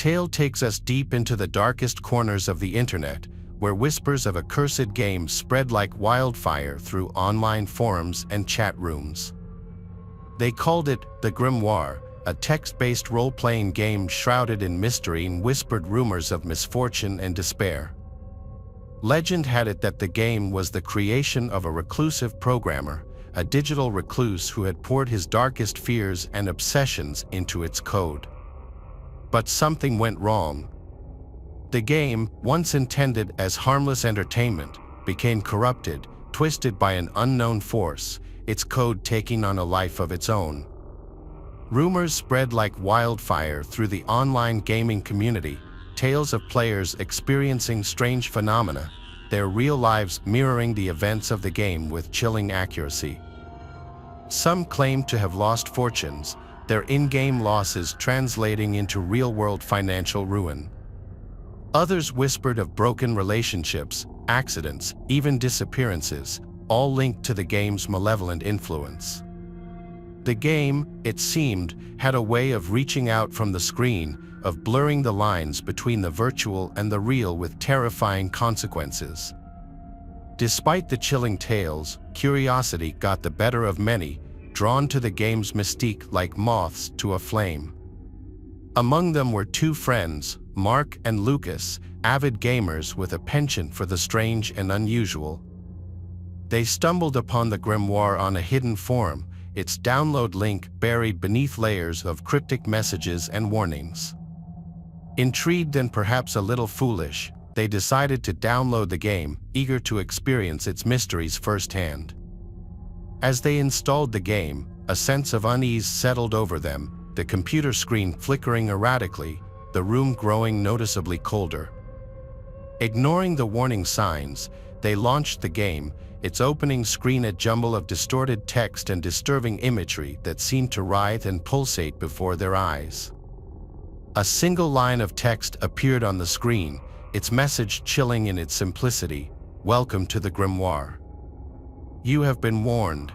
tale takes us deep into the darkest corners of the internet, where whispers of a cursed game spread like wildfire through online forums and chat rooms. They called it the Grimoire, a text-based role-playing game shrouded in mystery and whispered rumors of misfortune and despair. Legend had it that the game was the creation of a reclusive programmer, a digital recluse who had poured his darkest fears and obsessions into its code. But something went wrong. The game, once intended as harmless entertainment, became corrupted, twisted by an unknown force, its code taking on a life of its own. Rumors spread like wildfire through the online gaming community, tales of players experiencing strange phenomena, their real lives mirroring the events of the game with chilling accuracy. Some claimed to have lost fortunes, their in-game losses translating into real-world financial ruin. Others whispered of broken relationships, accidents, even disappearances, all linked to the game's malevolent influence. The game, it seemed, had a way of reaching out from the screen, of blurring the lines between the virtual and the real with terrifying consequences. Despite the chilling tales, curiosity got the better of many, drawn to the game's mystique like moths to a flame. Among them were two friends, Mark and Lucas, avid gamers with a penchant for the strange and unusual. They stumbled upon the Grimoire on a hidden forum, its download link buried beneath layers of cryptic messages and warnings. Intrigued and perhaps a little foolish, they decided to download the game, eager to experience its mysteries firsthand. As they installed the game, a sense of unease settled over them, the computer screen flickering erratically, the room growing noticeably colder. Ignoring the warning signs, they launched the game, its opening screen a jumble of distorted text and disturbing imagery that seemed to writhe and pulsate before their eyes. A single line of text appeared on the screen, its message chilling in its simplicity: "Welcome to the Grimoire. You have been warned."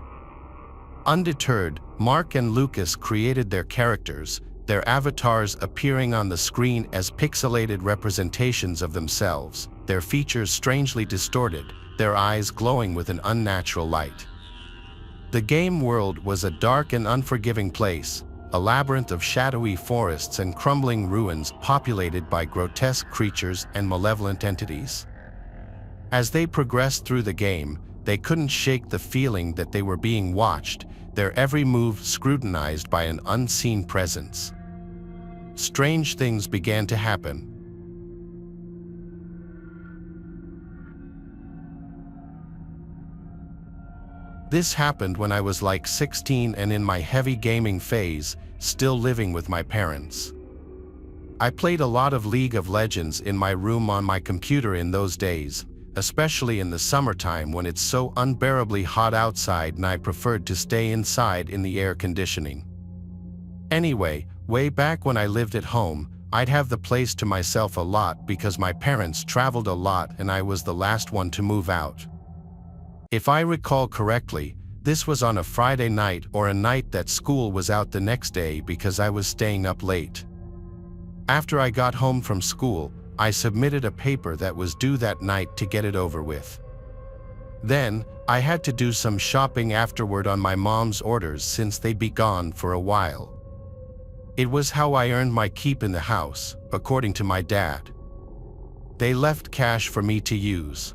Undeterred, Mark and Lucas created their characters, their avatars appearing on the screen as pixelated representations of themselves, their features strangely distorted, their eyes glowing with an unnatural light. The game world was a dark and unforgiving place, a labyrinth of shadowy forests and crumbling ruins populated by grotesque creatures and malevolent entities. As they progressed through the game, they couldn't shake the feeling that they were being watched, their every move scrutinized by an unseen presence. Strange things began to happen. This happened when I was like 16 and in my heavy gaming phase, still living with my parents. I played a lot of League of Legends in my room on my computer in those days, especially in the summertime when it's so unbearably hot outside and I preferred to stay inside in the air conditioning. Anyway, way back when I lived at home, I'd have the place to myself a lot because my parents traveled a lot and I was the last one to move out. If I recall correctly, this was on a Friday night or a night that school was out the next day because I was staying up late. After I got home from school, I submitted a paper that was due that night to get it over with. Then, I had to do some shopping afterward on my mom's orders since they'd be gone for a while. It was how I earned my keep in the house, according to my dad. They left cash for me to use.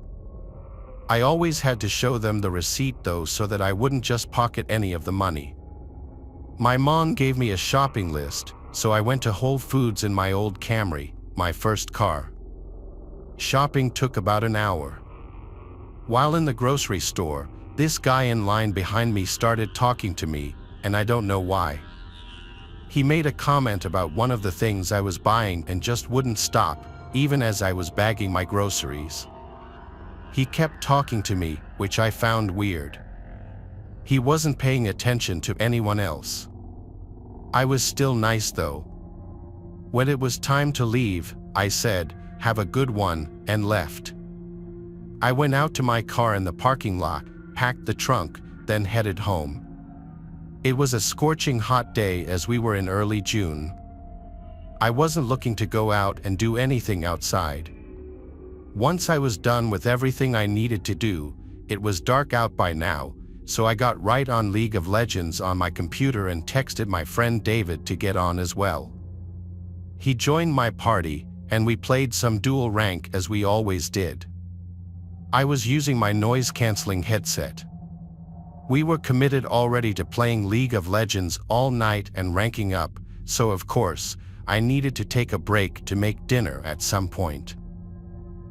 I always had to show them the receipt though so that I wouldn't just pocket any of the money. My mom gave me a shopping list, so I went to Whole Foods in my old Camry, my first car. Shopping took about an hour. While in the grocery store, this guy in line behind me started talking to me, and I don't know why. He made a comment about one of the things I was buying and just wouldn't stop, even as I was bagging my groceries. He kept talking to me, which I found weird. He wasn't paying attention to anyone else. I was still nice though. When it was time to leave, I said, "Have a good one," and left. I went out to my car in the parking lot, packed the trunk, then headed home. It was a scorching hot day as we were in early June. I wasn't looking to go out and do anything outside. Once I was done with everything I needed to do, it was dark out by now, so I got right on League of Legends on my computer and texted my friend David to get on as well. He joined my party, and we played some dual rank as we always did. I was using my noise-canceling headset. We were committed already to playing League of Legends all night and ranking up, so of course, I needed to take a break to make dinner at some point.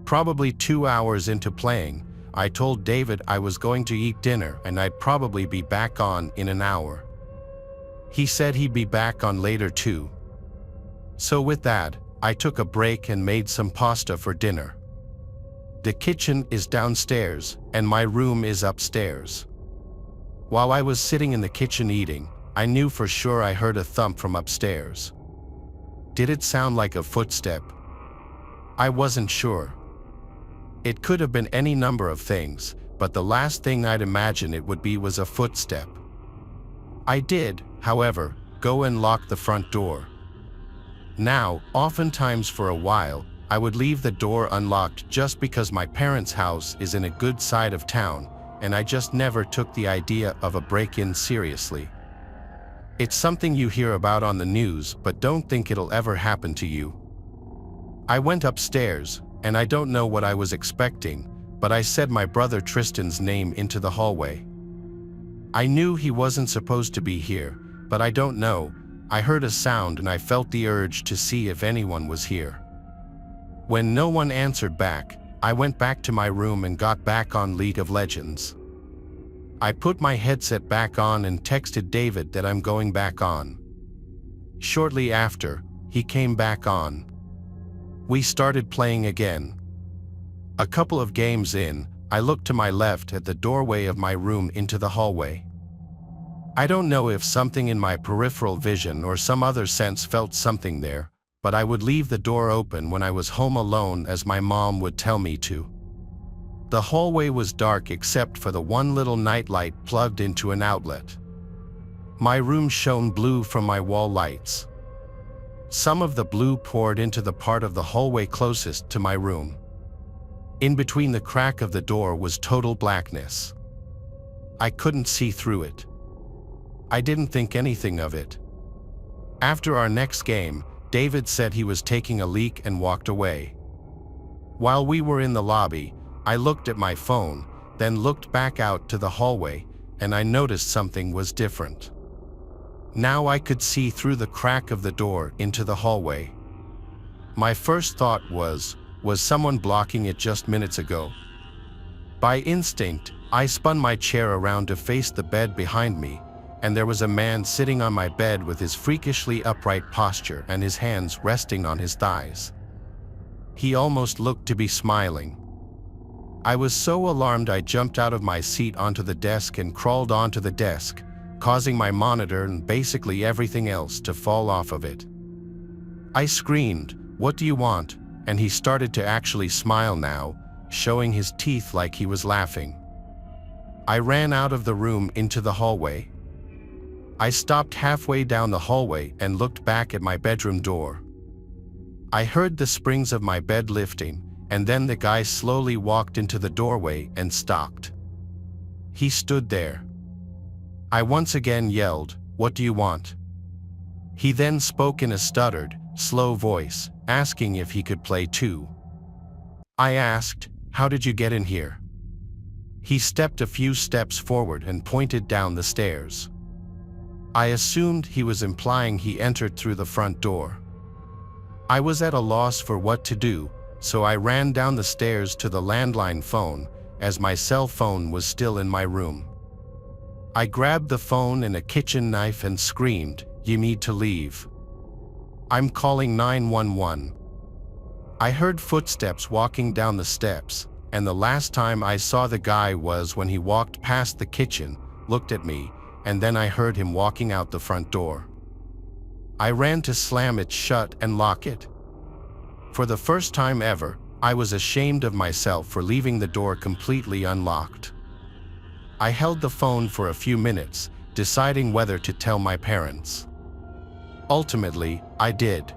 Probably 2 hours into playing, I told David I was going to eat dinner and I'd probably be back on in an hour. He said he'd be back on later too. So with that, I took a break and made some pasta for dinner. The kitchen is downstairs and my room is upstairs. While I was sitting in the kitchen eating, I knew for sure I heard a thump from upstairs. Did it sound like a footstep? I wasn't sure. It could have been any number of things, but the last thing I'd imagine it would be was a footstep. I did, however, go and lock the front door. Now, oftentimes for a while, I would leave the door unlocked just because my parents' house is in a good side of town, and I just never took the idea of a break-in seriously. It's something you hear about on the news, but don't think it'll ever happen to you. I went upstairs, and I don't know what I was expecting, but I said my brother Tristan's name into the hallway. I knew he wasn't supposed to be here, but I don't know, I heard a sound and I felt the urge to see if anyone was here. When no one answered back, I went back to my room and got back on League of Legends. I put my headset back on and texted David that I'm going back on. Shortly after, he came back on. We started playing again. A couple of games in, I looked to my left at the doorway of my room into the hallway. I don't know if something in my peripheral vision or some other sense felt something there, but I would leave the door open when I was home alone as my mom would tell me to. The hallway was dark except for the one little nightlight plugged into an outlet. My room shone blue from my wall lights. Some of the blue poured into the part of the hallway closest to my room. In between the crack of the door was total blackness. I couldn't see through it. I didn't think anything of it. After our next game, David said he was taking a leak and walked away. While we were in the lobby, I looked at my phone, then looked back out to the hallway, and I noticed something was different. Now I could see through the crack of the door into the hallway. My first thought was someone blocking it just minutes ago? By instinct, I spun my chair around to face the bed behind me, and there was a man sitting on my bed with his freakishly upright posture and his hands resting on his thighs. He almost looked to be smiling. I was so alarmed I jumped out of my seat onto the desk and crawled onto the desk, causing my monitor and basically everything else to fall off of it. I screamed, "What do you want?" and he started to actually smile now, showing his teeth like he was laughing. I ran out of the room into the hallway. I stopped halfway down the hallway and looked back at my bedroom door. I heard the springs of my bed lifting, and then the guy slowly walked into the doorway and stopped. He stood there. I once again yelled, "What do you want?" He then spoke in a stuttered, slow voice, asking if he could play too. I asked, "How did you get in here?" He stepped a few steps forward and pointed down the stairs. I assumed he was implying he entered through the front door. I was at a loss for what to do, so I ran down the stairs to the landline phone, as my cell phone was still in my room. I grabbed the phone and a kitchen knife and screamed, "You need to leave. I'm calling 911. I heard footsteps walking down the steps, and the last time I saw the guy was when he walked past the kitchen, looked at me, and then I heard him walking out the front door. I ran to slam it shut and lock it. For the first time ever, I was ashamed of myself for leaving the door completely unlocked. I held the phone for a few minutes, deciding whether to tell my parents. Ultimately, I did.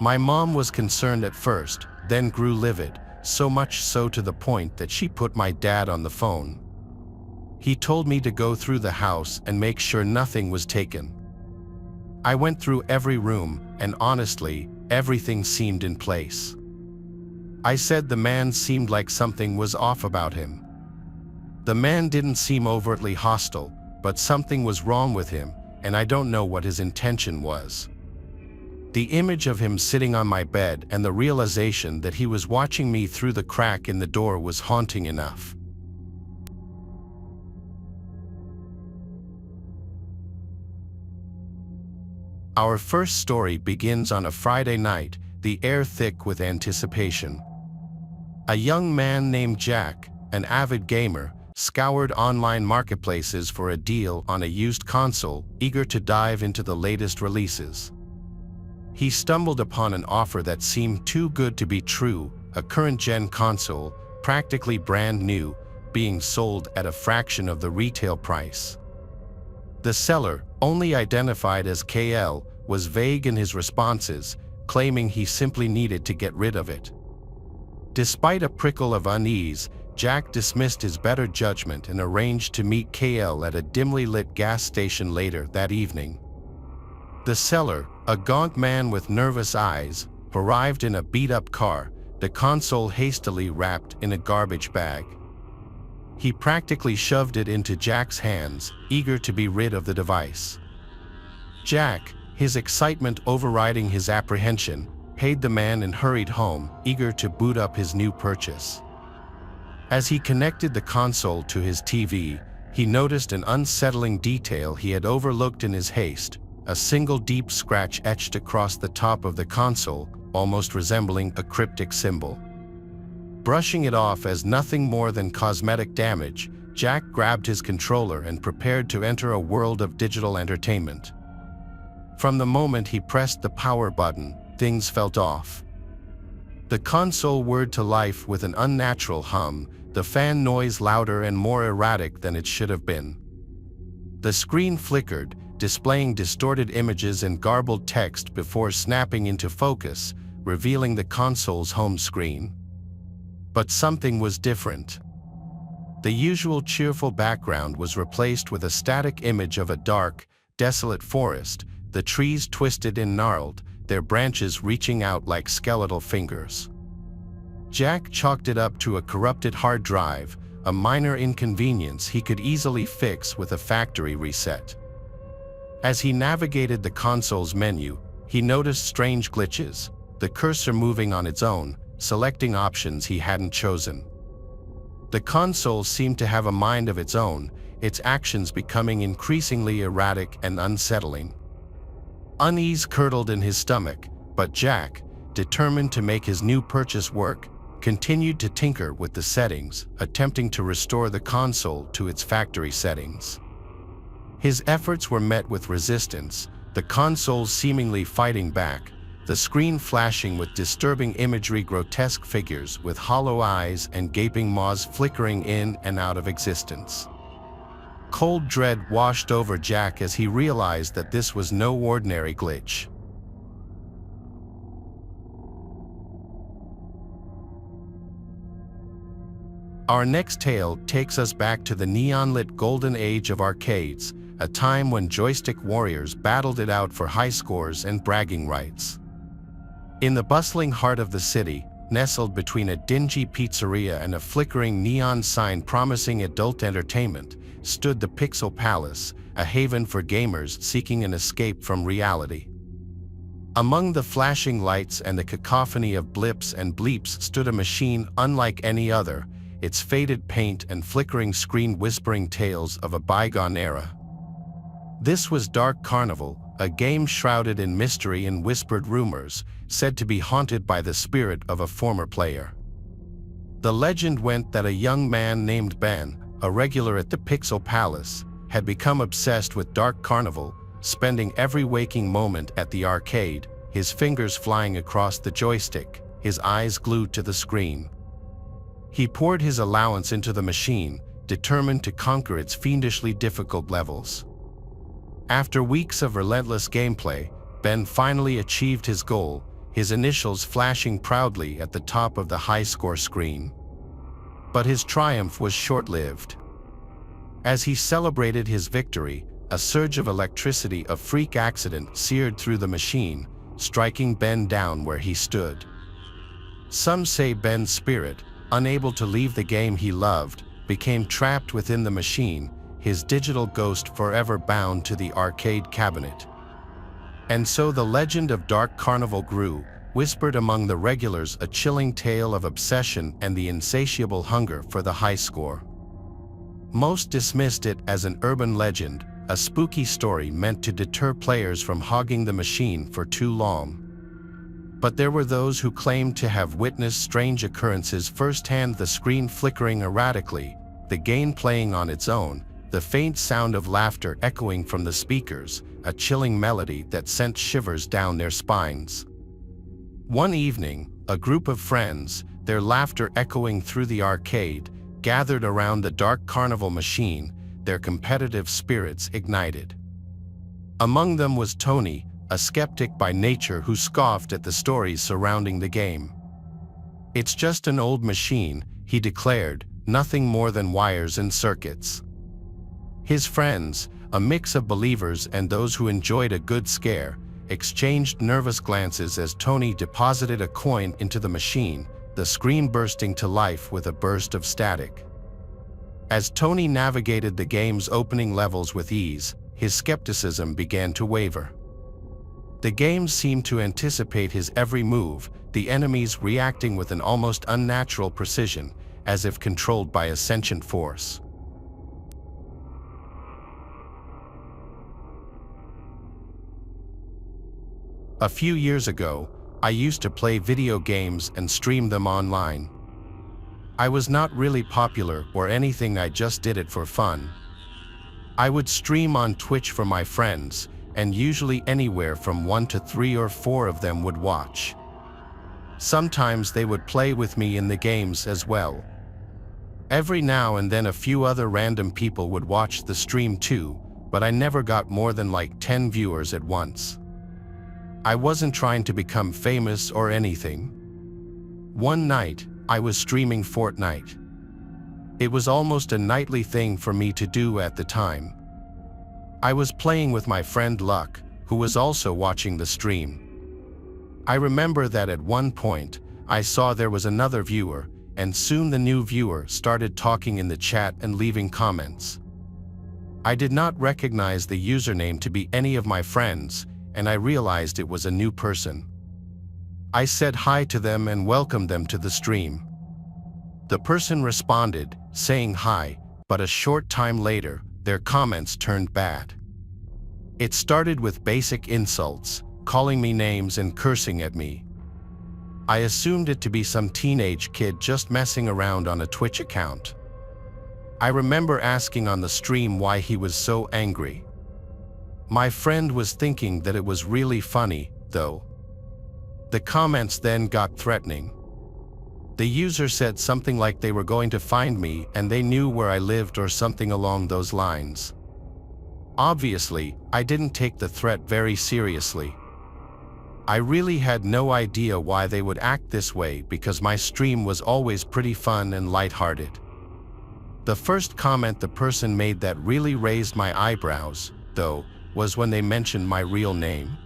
My mom was concerned at first, then grew livid, so much so to the point that she put my dad on the phone. He told me to go through the house and make sure nothing was taken. I went through every room, and honestly, everything seemed in place. I said the man seemed like something was off about him. The man didn't seem overtly hostile, but something was wrong with him, and I don't know what his intention was. The image of him sitting on my bed and the realization that he was watching me through the crack in the door was haunting enough. Our first story begins on a Friday night, the air thick with anticipation. A young man named Jack, an avid gamer, scoured online marketplaces for a deal on a used console, eager to dive into the latest releases. He stumbled upon an offer that seemed too good to be true, a current-gen console, practically brand new, being sold at a fraction of the retail price. The seller, only identified as KL, was vague in his responses, claiming he simply needed to get rid of it. Despite a prickle of unease, Jack dismissed his better judgment and arranged to meet KL at a dimly lit gas station later that evening. The seller, a gaunt man with nervous eyes, arrived in a beat-up car, the console hastily wrapped in a garbage bag. He practically shoved it into Jack's hands, eager to be rid of the device. Jack, his excitement overriding his apprehension, paid the man and hurried home, eager to boot up his new purchase. As he connected the console to his TV, he noticed an unsettling detail he had overlooked in his haste, a single deep scratch etched across the top of the console, almost resembling a cryptic symbol. Brushing it off as nothing more than cosmetic damage, Jack grabbed his controller and prepared to enter a world of digital entertainment. From the moment he pressed the power button, things felt off. The console whirred to life with an unnatural hum, the fan noise louder and more erratic than it should have been. The screen flickered, displaying distorted images and garbled text before snapping into focus, revealing the console's home screen. But something was different. The usual cheerful background was replaced with a static image of a dark, desolate forest, the trees twisted and gnarled, their branches reaching out like skeletal fingers. Jack chalked it up to a corrupted hard drive, a minor inconvenience he could easily fix with a factory reset. As he navigated the console's menu, he noticed strange glitches, the cursor moving on its own, selecting options he hadn't chosen. The console seemed to have a mind of its own, its actions becoming increasingly erratic and unsettling. Unease curdled in his stomach, but Jack, determined to make his new purchase work, continued to tinker with the settings, attempting to restore the console to its factory settings. His efforts were met with resistance, the console seemingly fighting back, the screen flashing with disturbing imagery, grotesque figures with hollow eyes and gaping maws flickering in and out of existence. Cold dread washed over Jack as he realized that this was no ordinary glitch. Our next tale takes us back to the neon-lit golden age of arcades, a time when joystick warriors battled it out for high scores and bragging rights. In the bustling heart of the city, nestled between a dingy pizzeria and a flickering neon sign promising adult entertainment, stood the Pixel Palace, a haven for gamers seeking an escape from reality. Among the flashing lights and the cacophony of blips and bleeps stood a machine unlike any other, its faded paint and flickering screen whispering tales of a bygone era. This was Dark Carnival, a game shrouded in mystery and whispered rumors, said to be haunted by the spirit of a former player. The legend went that a young man named Ben, a regular at the Pixel Palace, had become obsessed with Dark Carnival, spending every waking moment at the arcade, his fingers flying across the joystick, his eyes glued to the screen. He poured his allowance into the machine, determined to conquer its fiendishly difficult levels. After weeks of relentless gameplay, Ben finally achieved his goal, his initials flashing proudly at the top of the high-score screen. But his triumph was short-lived. As he celebrated his victory, a surge of electricity, a freak accident, seared through the machine, striking Ben down where he stood. Some say Ben's spirit, unable to leave the game he loved, became trapped within the machine, his digital ghost forever bound to the arcade cabinet. And so the legend of Dark Carnival grew, whispered among the regulars, a chilling tale of obsession and the insatiable hunger for the high score. Most dismissed it as an urban legend, a spooky story meant to deter players from hogging the machine for too long. But there were those who claimed to have witnessed strange occurrences firsthand: the screen flickering erratically, the game playing on its own, the faint sound of laughter echoing from the speakers, a chilling melody that sent shivers down their spines. One evening, a group of friends, their laughter echoing through the arcade, gathered around the Dark Carnival machine, their competitive spirits ignited. Among them was Tony, a skeptic by nature who scoffed at the stories surrounding the game. "It's just an old machine," he declared, "nothing more than wires and circuits." His friends, a mix of believers and those who enjoyed a good scare, exchanged nervous glances as Tony deposited a coin into the machine, the screen bursting to life with a burst of static. As Tony navigated the game's opening levels with ease, his skepticism began to waver. The game seemed to anticipate his every move, the enemies reacting with an almost unnatural precision, as if controlled by a sentient force. A few years ago, I used to play video games and stream them online. I was not really popular or anything, I just did it for fun. I would stream on Twitch for my friends, and usually anywhere from 1 to 3 or 4 of them would watch. Sometimes they would play with me in the games as well. Every now and then a few other random people would watch the stream too, but I never got more than like 10 viewers at once. I wasn't trying to become famous or anything. One night, I was streaming Fortnite. It was almost a nightly thing for me to do at the time. I was playing with my friend Luck, who was also watching the stream. I remember that at one point, I saw there was another viewer, and soon the new viewer started talking in the chat and leaving comments. I did not recognize the username to be any of my friends, and I realized it was a new person. I said hi to them and welcomed them to the stream. The person responded, saying hi, but a short time later, their comments turned bad. It started with basic insults, calling me names and cursing at me. I assumed it to be some teenage kid just messing around on a Twitch account. I remember asking on the stream why he was so angry. My friend was thinking that it was really funny, though. The comments then got threatening. The user said something like they were going to find me and they knew where I lived or something along those lines. Obviously, I didn't take the threat very seriously. I really had no idea why they would act this way because my stream was always pretty fun and lighthearted. The first comment the person made that really raised my eyebrows, though, was when they mentioned my real name.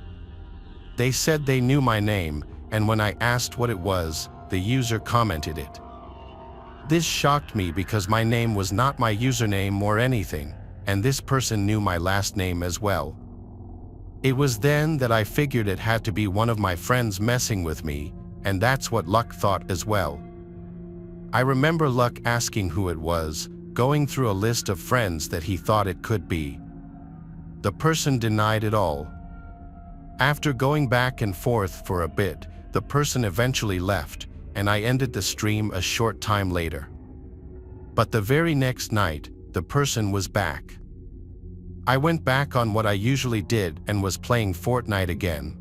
They said they knew my name, and when I asked what it was, the user commented it. This shocked me because my name was not my username or anything, and this person knew my last name as well. It was then that I figured it had to be one of my friends messing with me, and that's what Luck thought as well. I remember Luck asking who it was, going through a list of friends that he thought it could be. The person denied it all. After going back and forth for a bit, the person eventually left, and I ended the stream a short time later. But the very next night, the person was back. I went back on what I usually did and was playing Fortnite again.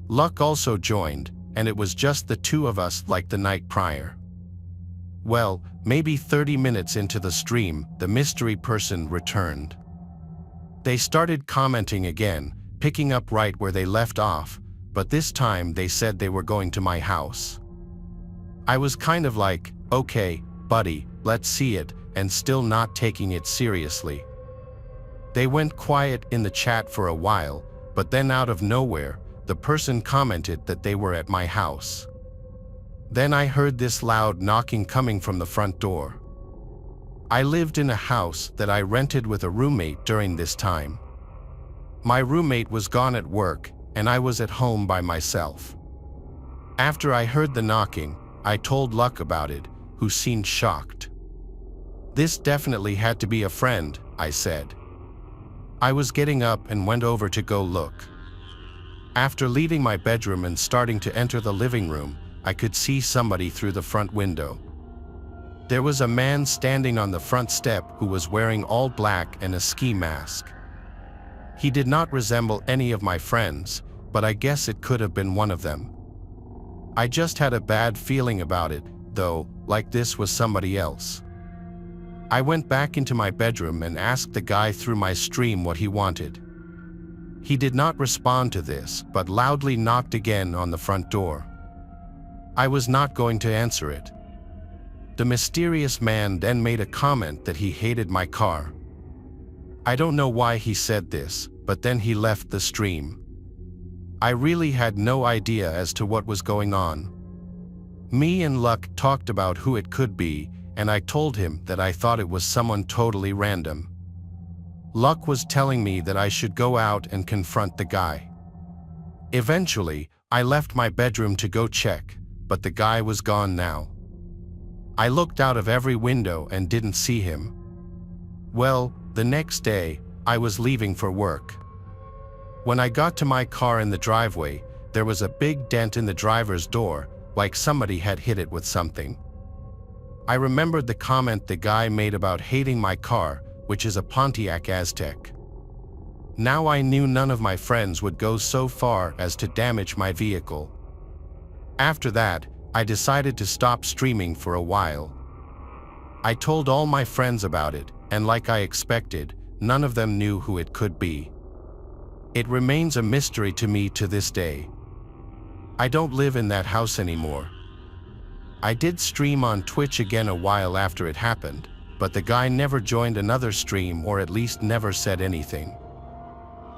Luck also joined, and it was just the two of us like the night prior. Well, maybe 30 minutes into the stream, the mystery person returned. They started commenting again, picking up right where they left off, but this time they said they were going to my house. I was kind of like, okay, buddy, let's see it, and still not taking it seriously. They went quiet in the chat for a while, but then out of nowhere, the person commented that they were at my house. Then I heard this loud knocking coming from the front door. I lived in a house that I rented with a roommate during this time. My roommate was gone at work, and I was at home by myself. After I heard the knocking, I told Luck about it, who seemed shocked. "This definitely had to be a friend," I said. I was getting up and went over to go look. After leaving my bedroom and starting to enter the living room, I could see somebody through the front window. There was a man standing on the front step who was wearing all black and a ski mask. He did not resemble any of my friends, but I guess it could have been one of them. I just had a bad feeling about it, though, like this was somebody else. I went back into my bedroom and asked the guy through my stream what he wanted. He did not respond to this, but loudly knocked again on the front door. I was not going to answer it. The mysterious man then made a comment that he hated my car. I don't know why he said this, but then he left the stream. I really had no idea as to what was going on. Me and Luck talked about who it could be, and I told him that I thought it was someone totally random. Luck was telling me that I should go out and confront the guy. Eventually, I left my bedroom to go check, but the guy was gone now. I looked out of every window and didn't see him. Well, the next day, I was leaving for work. When I got to my car in the driveway, there was a big dent in the driver's door, like somebody had hit it with something. I remembered the comment the guy made about hating my car, which is a Pontiac Aztec. Now I knew none of my friends would go so far as to damage my vehicle. After that, I decided to stop streaming for a while. I told all my friends about it, and like I expected, none of them knew who it could be. It remains a mystery to me to this day. I don't live in that house anymore. I did stream on Twitch again a while after it happened, but the guy never joined another stream, or at least never said anything.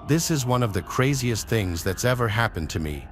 This is one of the craziest things that's ever happened to me.